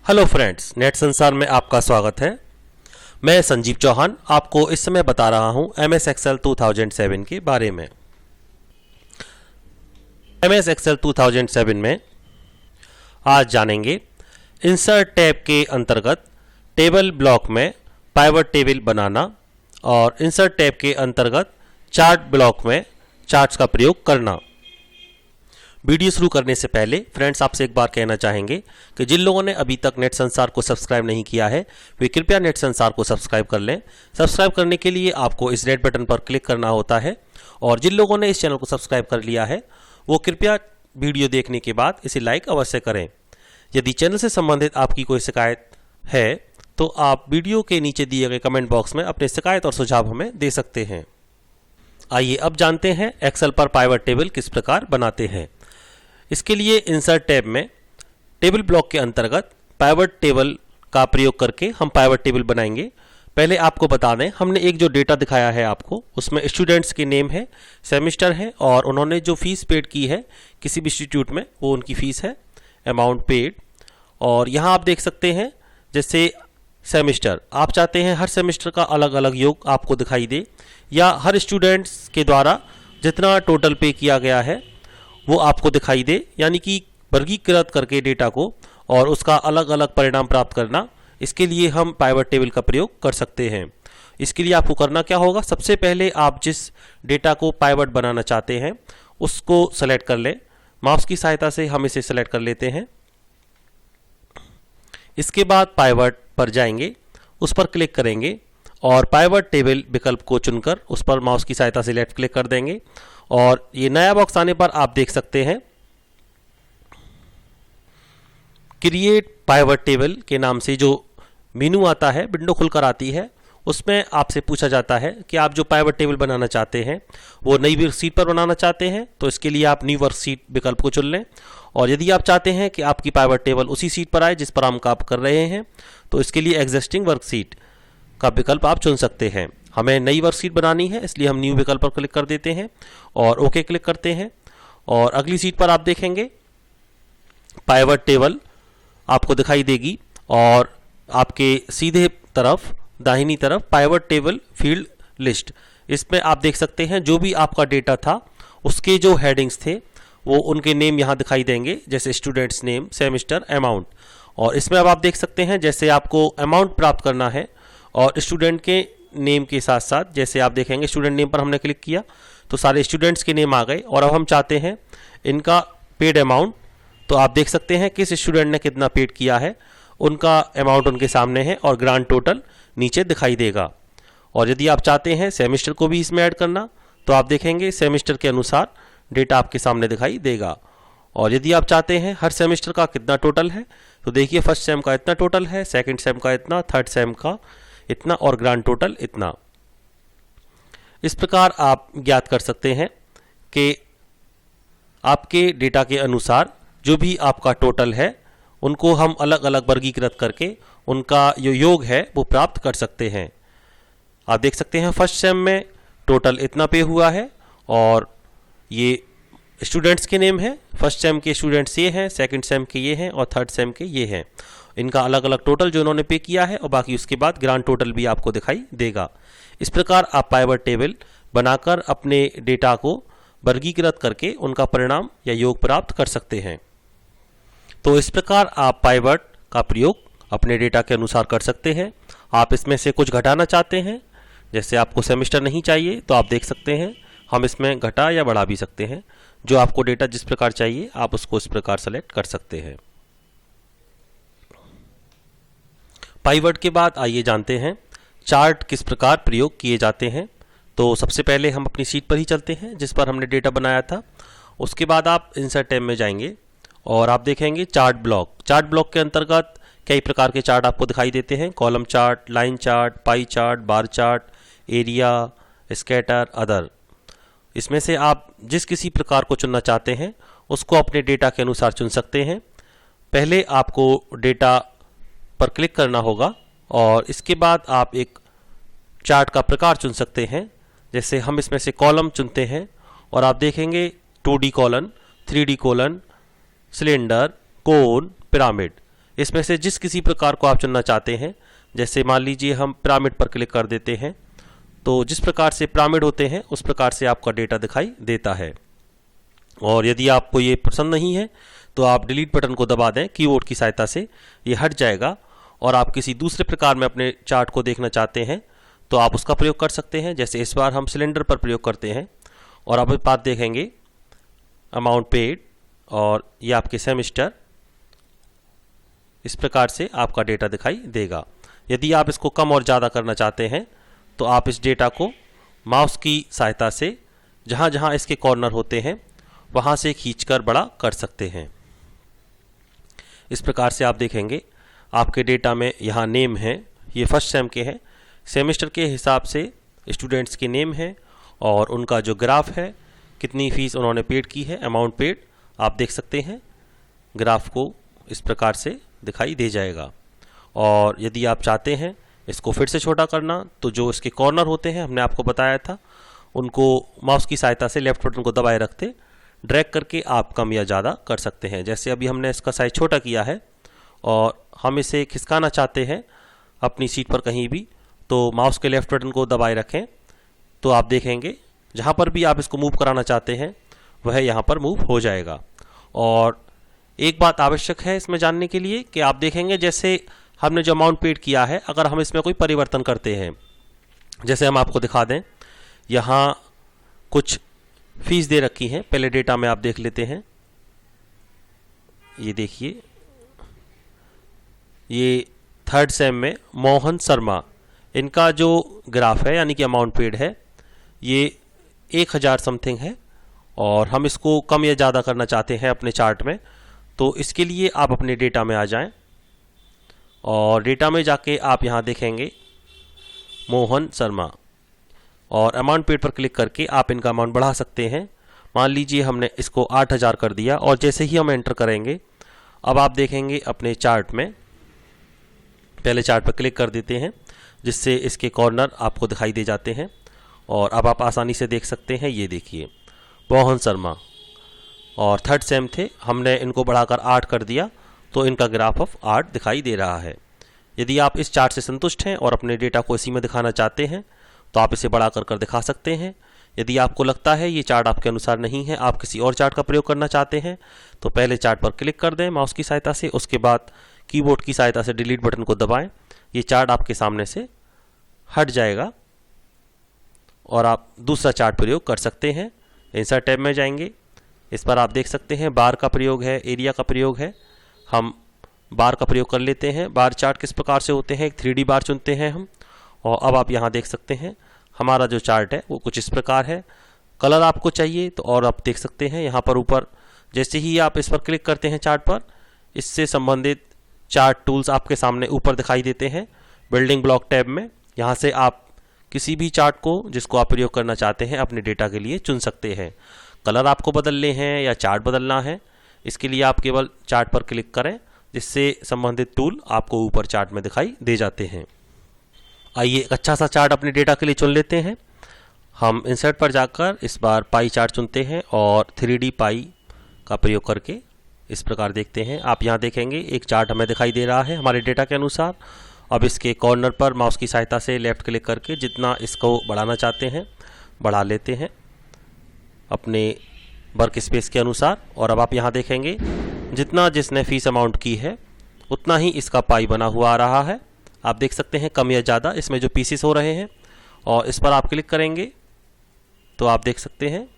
Hello friends, net संसार में आपका स्वागत है। मैं संजीव चौहान आपको इस समय बता रहा हूं MS एक्सेल 2007 के बारे में। MS एक्सेल 2007 में आज जानेंगे इंसर्ट टैब के अंतर्गत टेबल ब्लॉक में पाइवट टेबल बनाना और इंसर्ट टैब के अंतर्गत चार्ट ब्लॉक में चार्ट्स का प्रयोग करना। वीडियो शुरू करने से पहले फ्रेंड्स आपसे एक बार कहना चाहेंगे कि जिन लोगों ने अभी तक नेट संसार को सब्सक्राइब नहीं किया है वे कृपया नेट संसार को सब्सक्राइब कर लें। सब्सक्राइब करने के लिए आपको इस रेड बटन पर क्लिक करना होता है और जिन लोगों ने इस चैनल को सब्सक्राइब कर लिया है वो कृपया वीडियो देखने के बाद इसे लाइक अवश्य करें। यदि चैनल से संबंधित आपकी कोई शिकायत है तो आप वीडियो के नीचे दिए गए कमेंट बॉक्स में अपनी शिकायत और सुझाव हमें दे सकते हैं। आइए अब जानते हैं एक्सेल पर पाइवट टेबल किस प्रकार बनाते हैं। इसके लिए इंसर्ट टैब में टेबल ब्लॉक के अंतर्गत पाइवट टेबल का प्रयोग करके हम पाइवट टेबल बनाएंगे। पहले आपको बता दें, हमने एक जो डेटा दिखाया है आपको उसमें स्टूडेंट्स के नेम है, सेमेस्टर है और उन्होंने जो फीस पेड की है किसी भी इंस्टीट्यूट में वो उनकी फीस है, अमाउंट पेड। और यहाँ आप देख सकते हैं जैसे सेमेस्टर, आप चाहते हैं हर सेमेस्टर का अलग अलग योग आपको दिखाई दे या हर स्टूडेंट्स के द्वारा जितना टोटल पे किया गया है वो आपको दिखाई दे, यानी कि वर्गीकृत करके डेटा को और उसका अलग अलग परिणाम प्राप्त करना। इसके लिए हम पाइवट टेबल का प्रयोग कर सकते हैं। इसके लिए आपको करना क्या होगा, सबसे पहले आप जिस डेटा को पाइवट बनाना चाहते हैं उसको सेलेक्ट कर लें। माउस की सहायता से हम इसे सेलेक्ट कर लेते हैं। इसके बाद पाइवट पर जाएंगे, उस पर क्लिक करेंगे और पाइवट टेबल विकल्प को चुनकर उस पर माउस की सहायता से लेफ्ट क्लिक कर देंगे और ये नया बॉक्स आने पर आप देख सकते हैं क्रिएट पाइवट टेबल के नाम से जो मेनू आता है, विंडो खुलकर आती है। उसमें आपसे पूछा जाता है कि आप जो पाइवट टेबल बनाना चाहते हैं वो नई वर्कशीट पर बनाना चाहते हैं तो इसके लिए आप न्यू वर्कशीट विकल्प को चुन लें। और यदि आप चाहते हैं कि आपकी पाइवट टेबल उसी सीट पर आए जिस पर हम काम कर रहे हैं तो इसके लिए एग्जिस्टिंग वर्कशीट का विकल्प आप चुन सकते हैं। हमें नई वर्कशीट बनानी है इसलिए हम न्यू विकल्प पर क्लिक कर देते हैं और ओके क्लिक करते हैं और अगली सीट पर आप देखेंगे पाइवट टेबल आपको दिखाई देगी और आपके सीधे तरफ दाहिनी तरफ पाइवट टेबल फील्ड लिस्ट, इसमें आप देख सकते हैं जो भी आपका डेटा था उसके जो हेडिंग्स थे वो उनके नेम यहाँ दिखाई देंगे, जैसे स्टूडेंट्स नेम, सेमेस्टर, अमाउंट। और इसमें अब आप देख सकते हैं जैसे आपको अमाउंट प्राप्त करना है और स्टूडेंट के नेम के साथ साथ जैसे आप देखेंगे स्टूडेंट नेम पर हमने क्लिक किया तो सारे स्टूडेंट्स के नेम आ गए और अब हम चाहते हैं इनका पेड अमाउंट, तो आप देख सकते हैं किस स्टूडेंट ने कितना पेड किया है, उनका अमाउंट उनके सामने है और ग्रांड टोटल नीचे दिखाई देगा। और यदि आप चाहते हैं सेमेस्टर को भी इसमें ऐड करना तो आप देखेंगे सेमेस्टर के अनुसार डेटा आपके सामने दिखाई देगा। और यदि आप चाहते हैं हर सेमेस्टर का कितना टोटल है तो देखिए फर्स्ट सेम का इतना टोटल है, सेकंड सेम का इतना, थर्ड सेम का इतना और ग्रांड टोटल इतना। इस प्रकार आप ज्ञात कर सकते हैं कि आपके डेटा के अनुसार जो भी आपका टोटल है उनको हम अलग अलग वर्गीकृत करके उनका जो योग है वो प्राप्त कर सकते हैं। आप देख सकते हैं फर्स्ट सेम में टोटल इतना पे हुआ है और ये स्टूडेंट्स के नेम है, फर्स्ट सेम के स्टूडेंट्स ये हैं, सेकंड सेम के ये हैं और थर्ड सेम के ये हैं। इनका अलग अलग टोटल जो उन्होंने पे किया है और बाकी उसके बाद ग्रांड टोटल भी आपको दिखाई देगा। इस प्रकार आप पाइवट टेबल बनाकर अपने डेटा को वर्गीकृत करके उनका परिणाम या योग प्राप्त कर सकते हैं। तो इस प्रकार आप पाइवट का प्रयोग अपने डेटा के अनुसार कर सकते हैं। आप इसमें से कुछ घटाना चाहते हैं, जैसे आपको सेमेस्टर नहीं चाहिए तो आप देख सकते हैं हम इसमें घटा या बढ़ा भी सकते हैं। जो आपको डेटा जिस प्रकार चाहिए आप उसको इस प्रकार सेलेक्ट कर सकते हैं। पाइवट के बाद आइए जानते हैं चार्ट किस प्रकार प्रयोग किए जाते हैं। तो सबसे पहले हम अपनी सीट पर ही चलते हैं जिस पर हमने डेटा बनाया था। उसके बाद आप इंसर्ट टैब में जाएंगे और आप देखेंगे चार्ट ब्लॉक। चार्ट ब्लॉक के अंतर्गत कई प्रकार के चार्ट आपको दिखाई देते हैं, column chart, line chart, pie chart, bar chart, area, scatter, other. इसमें से आप जिस किसी प्रकार को चुनना चाहते हैं उसको अपने डेटा के अनुसार चुन सकते हैं। पहले आपको डेटा पर क्लिक करना होगा और इसके बाद आप एक चार्ट का प्रकार चुन सकते हैं। जैसे हम इसमें से कॉलम चुनते हैं और आप देखेंगे 2D column, 3D column, cylinder, cone, pyramid. इसमें से जिस किसी प्रकार को आप चुनना चाहते हैं, जैसे मान लीजिए हम पिरामिड पर क्लिक कर देते हैं, तो जिस प्रकार से पिरामिड होते हैं उस प्रकार से आपका डेटा दिखाई देता है। और यदि आपको ये पसंद नहीं है तो आप डिलीट बटन को दबा दें, कीबोर्ड की सहायता से ये हट जाएगा। और आप किसी दूसरे प्रकार में अपने चार्ट को देखना चाहते हैं तो आप उसका प्रयोग कर सकते हैं। जैसे इस बार हम सिलेंडर पर प्रयोग करते हैं और आप बात देखेंगे अमाउंट पेड और ये आपके सेमेस्टर, इस प्रकार से आपका डेटा दिखाई देगा। यदि आप इसको कम और ज़्यादा करना चाहते हैं तो आप इस डेटा को माउस की सहायता से जहाँ जहाँ इसके कॉर्नर होते हैं वहाँ से खींचकर बड़ा कर सकते हैं। इस प्रकार से आप देखेंगे आपके डेटा में यहाँ नेम है, ये फर्स्ट सेम के हैं, सेमेस्टर के हिसाब से स्टूडेंट्स के नेम है और उनका जो ग्राफ है, कितनी फ़ीस उन्होंने पेड की है, अमाउंट पेड, आप देख सकते हैं। ग्राफ को इस प्रकार से दिखाई दे जाएगा। और यदि आप चाहते हैं इसको फिर से छोटा करना तो जो इसके कॉर्नर होते हैं, हमने आपको बताया था, उनको माउस की सहायता से लेफ्ट बटन को दबाए रखते ड्रैग करके आप कम या ज़्यादा कर सकते हैं। जैसे अभी हमने इसका साइज छोटा किया है और हम इसे खिसकाना चाहते हैं अपनी सीट पर कहीं भी, तो माउस के लेफ्ट बटन को दबाए रखें तो आप देखेंगे जहाँ पर भी आप इसको मूव कराना चाहते हैं वह यहाँ पर मूव हो जाएगा। और एक बात आवश्यक है इसमें जानने के लिए कि आप देखेंगे जैसे हमने जो अमाउंट पेड किया है, अगर हम इसमें कोई परिवर्तन करते हैं, जैसे हम आपको दिखा दें, यहाँ कुछ फीस दे रखी हैं, पहले डेटा में आप देख लेते हैं। ये देखिए, ये थर्ड सेम में मोहन शर्मा, इनका जो ग्राफ है यानी कि अमाउंट पेड है ये 1000 समथिंग है और हम इसको कम या ज़्यादा करना चाहते हैं अपने चार्ट में। तो इसके लिए आप अपने डेटा में आ जाएं और डेटा में जाके आप यहाँ देखेंगे मोहन शर्मा और अमाउंट पेड पर क्लिक करके आप इनका अमाउंट बढ़ा सकते हैं। मान लीजिए हमने इसको 8000 कर दिया और जैसे ही हम एंटर करेंगे अब आप देखेंगे अपने चार्ट में, पहले चार्ट पर क्लिक कर देते हैं जिससे इसके कॉर्नर आपको दिखाई दे जाते हैं और अब आप आसानी से देख सकते हैं। ये देखिए मोहन शर्मा और थर्ड सेम थे, हमने इनको बढ़ाकर 8 कर दिया तो इनका ग्राफ ऑफ 8 दिखाई दे रहा है। यदि आप इस चार्ट से संतुष्ट हैं और अपने डेटा को इसी में दिखाना चाहते हैं तो आप इसे बढ़ा कर दिखा सकते हैं। यदि आपको लगता है ये चार्ट आपके अनुसार नहीं है, आप किसी और चार्ट का प्रयोग करना चाहते हैं, तो पहले चार्ट पर क्लिक कर दें माउस की सहायता से, उसके बाद कीबोर्ड की सहायता से डिलीट बटन को दबाएं। ये चार्ट आपके सामने से हट जाएगा और आप दूसरा चार्ट प्रयोग कर सकते हैं। इंसर्ट टैब में जाएंगे, इस पर आप देख सकते हैं बार का प्रयोग है, एरिया का प्रयोग है। हम बार का प्रयोग कर लेते हैं। बार चार्ट किस प्रकार से होते हैं, एक 3D बार चुनते हैं हम और अब आप यहाँ देख सकते हैं हमारा जो चार्ट है वो कुछ इस प्रकार है। कलर आपको चाहिए तो और आप देख सकते हैं यहाँ पर ऊपर, जैसे ही आप इस पर क्लिक करते हैं चार्ट पर, इससे संबंधित चार्ट टूल्स आपके सामने ऊपर दिखाई देते हैं बिल्डिंग ब्लॉक टैब में। यहाँ से आप किसी भी चार्ट को जिसको आप प्रयोग करना चाहते हैं अपने डेटा के लिए चुन सकते हैं। कलर आपको बदलने हैं या चार्ट बदलना है, इसके लिए आप केवल चार्ट पर क्लिक करें जिससे संबंधित टूल आपको ऊपर चार्ट में दिखाई दे जाते हैं। आइए एक अच्छा सा चार्ट अपने डेटा के लिए चुन लेते हैं। हम इंसर्ट पर जाकर इस बार पाई चार्ट चुनते हैं और 3D पाई का प्रयोग करके इस प्रकार देखते हैं। आप यहाँ देखेंगे एक चार्ट हमें दिखाई दे रहा है हमारे डेटा के अनुसार। अब इसके कॉर्नर पर माउस की सहायता से लेफ्ट क्लिक करके जितना इसको बढ़ाना चाहते हैं बढ़ा लेते हैं अपने वर्क स्पेस के अनुसार। और अब आप यहाँ देखेंगे जितना जिसने फीस अमाउंट की है उतना ही इसका पाई बना हुआ आ रहा है। आप देख सकते हैं कम या ज़्यादा इसमें जो पीसेस हो रहे हैं, और इस पर आप क्लिक करेंगे तो आप देख सकते हैं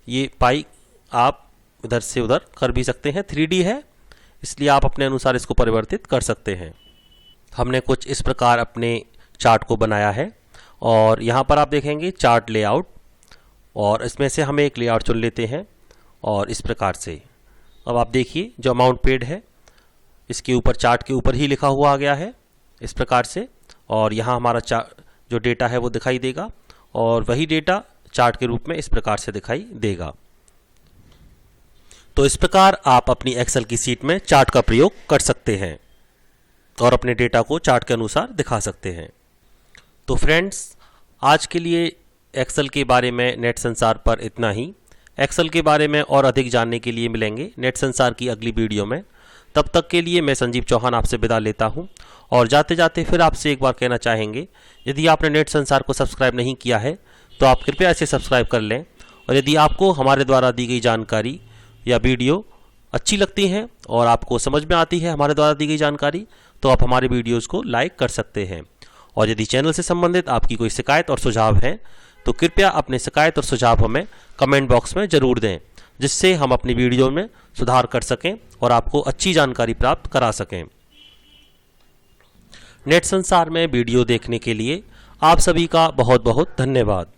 ये पाई आप इधर से उधर कर भी सकते हैं। 3D है इसलिए आप अपने अनुसार इसको परिवर्तित कर सकते हैं। हमने कुछ इस प्रकार अपने चार्ट को बनाया है और यहाँ पर आप देखेंगे चार्ट लेआउट, और इसमें से हमें एक लेआउट चुन लेते हैं और इस प्रकार से अब आप देखिए जो अमाउंट पेड है इसके ऊपर चार्ट के ऊपर ही लिखा हुआ आ गया है इस प्रकार से, और यहाँ हमारा जो डेटा है वो दिखाई देगा और वही डेटा चार्ट के रूप में इस प्रकार से दिखाई देगा। तो इस प्रकार आप अपनी एक्सेल की सीट में चार्ट का प्रयोग कर सकते हैं और अपने डेटा को चार्ट के अनुसार दिखा सकते हैं। तो फ्रेंड्स, आज के लिए एक्सेल के बारे में नेट संसार पर इतना ही। एक्सेल के बारे में और अधिक जानने के लिए मिलेंगे नेट संसार की अगली वीडियो में। तब तक के लिए मैं संजीव चौहान आपसे विदा लेता हूं और जाते जाते फिर आपसे एक बार कहना चाहेंगे, यदि आपने नेट संसार को सब्सक्राइब नहीं किया है तो आप कृपया इसे सब्सक्राइब कर लें। और यदि आपको हमारे द्वारा दी गई जानकारी या वीडियो अच्छी लगती हैं और आपको समझ में आती है हमारे द्वारा दी गई जानकारी, तो आप हमारे वीडियोज़ को लाइक कर सकते हैं। और यदि चैनल से संबंधित आपकी कोई शिकायत और सुझाव है तो कृपया अपने शिकायत और सुझाव हमें कमेंट बॉक्स में ज़रूर दें, जिससे हम अपनी वीडियो में सुधार कर सकें और आपको अच्छी जानकारी प्राप्त करा सकें। नेट संसार में वीडियो देखने के लिए आप सभी का बहुत बहुत धन्यवाद।